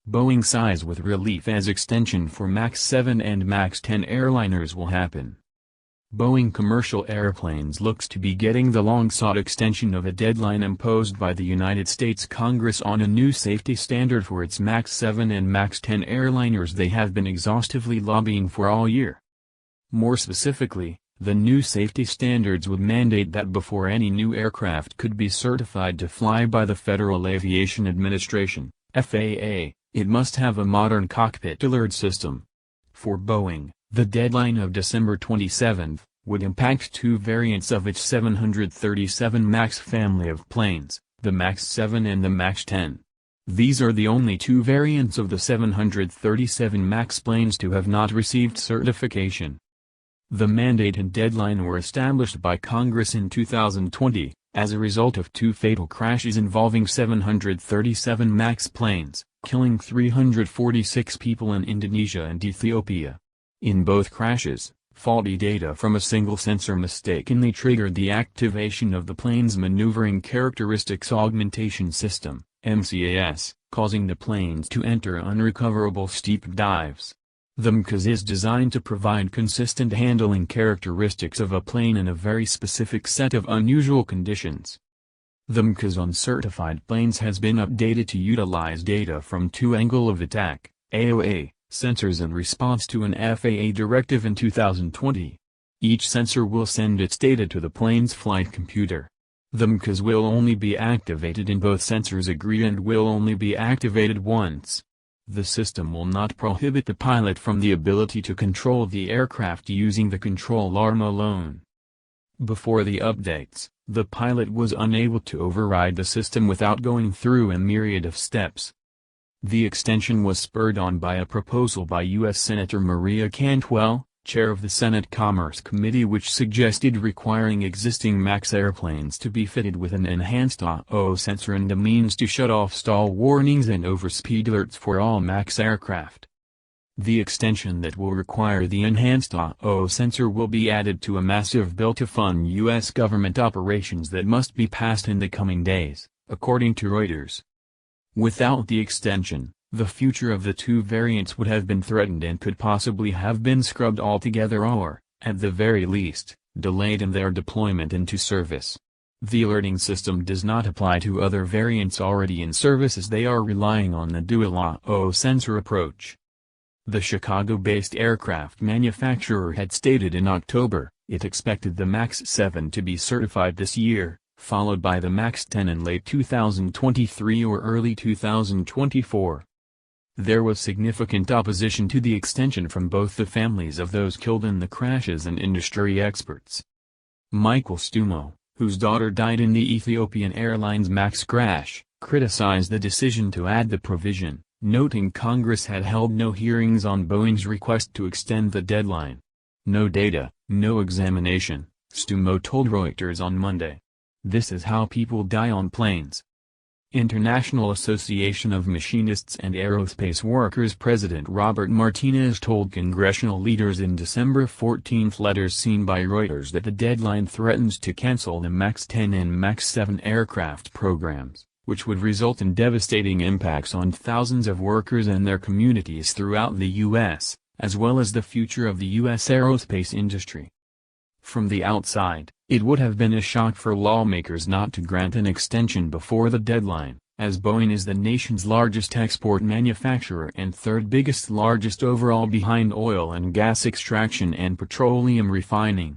Boeing sighs with relief as extension for MAX 7 and MAX 10 airliners will happen. Boeing Commercial Airplanes looks to be getting the long-sought extension of a deadline imposed by the United States Congress on a new safety standard for its MAX 7 and MAX 10 airliners they have been exhaustively lobbying for all year. More specifically, the new safety standards would mandate that before any new aircraft could be certified to fly by the Federal Aviation Administration, FAA, it must have a modern cockpit alert system. For Boeing, the deadline of December 27 would impact two variants of its 737 MAX family of planes, the MAX 7 and the MAX 10. These are the only two variants of the 737 MAX planes to have not received certification. The mandate and deadline were established by Congress in 2020, as a result of two fatal crashes involving 737 MAX planes, killing 346 people in Indonesia and Ethiopia. In both crashes, faulty data from a single sensor mistakenly triggered the activation of the plane's Maneuvering Characteristics Augmentation System, MCAS, causing the planes to enter unrecoverable steep dives. The MCAS is designed to provide consistent handling characteristics of a plane in a very specific set of unusual conditions. The MCAS on certified planes has been updated to utilize data from two angle of attack, AOA, sensors in response to an FAA directive in 2020. Each sensor will send its data to the plane's flight computer. The MCAS will only be activated in both sensors agree and will only be activated once. The system will not prohibit the pilot from the ability to control the aircraft using the control arm alone. Before the updates, the pilot was unable to override the system without going through a myriad of steps. The extension was spurred on by a proposal by U.S. Senator Maria Cantwell, chair of the Senate Commerce Committee, which suggested requiring existing MAX airplanes to be fitted with an enhanced AOA sensor and a means to shut off stall warnings and overspeed alerts for all MAX aircraft. The extension that will require the enhanced AOA sensor will be added to a massive bill to fund U.S. government operations that must be passed in the coming days, according to Reuters. Without the extension, the future of the two variants would have been threatened and could possibly have been scrubbed altogether or, at the very least, delayed in their deployment into service. The alerting system does not apply to other variants already in service as they are relying on the dual AOA sensor approach. The Chicago-based aircraft manufacturer had stated in October, it expected the MAX 7 to be certified this year, followed by the MAX 10 in late 2023 or early 2024. There was significant opposition to the extension from both the families of those killed in the crashes and industry experts. Michael Stumo, whose daughter died in the Ethiopian Airlines MAX crash, criticized the decision to add the provision, noting Congress had held no hearings on Boeing's request to extend the deadline. No data, no examination, Stumo told Reuters on Monday. This is how people die on planes. International Association of Machinists and Aerospace Workers President Robert Martinez told congressional leaders in December 14 letters seen by Reuters that the deadline threatens to cancel the MAX 10 and MAX 7 aircraft programs, which would result in devastating impacts on thousands of workers and their communities throughout the U.S., as well as the future of the U.S. aerospace industry. From the outside, it would have been a shock for lawmakers not to grant an extension before the deadline, as Boeing is the nation's largest export manufacturer and third largest overall behind oil and gas extraction and petroleum refining.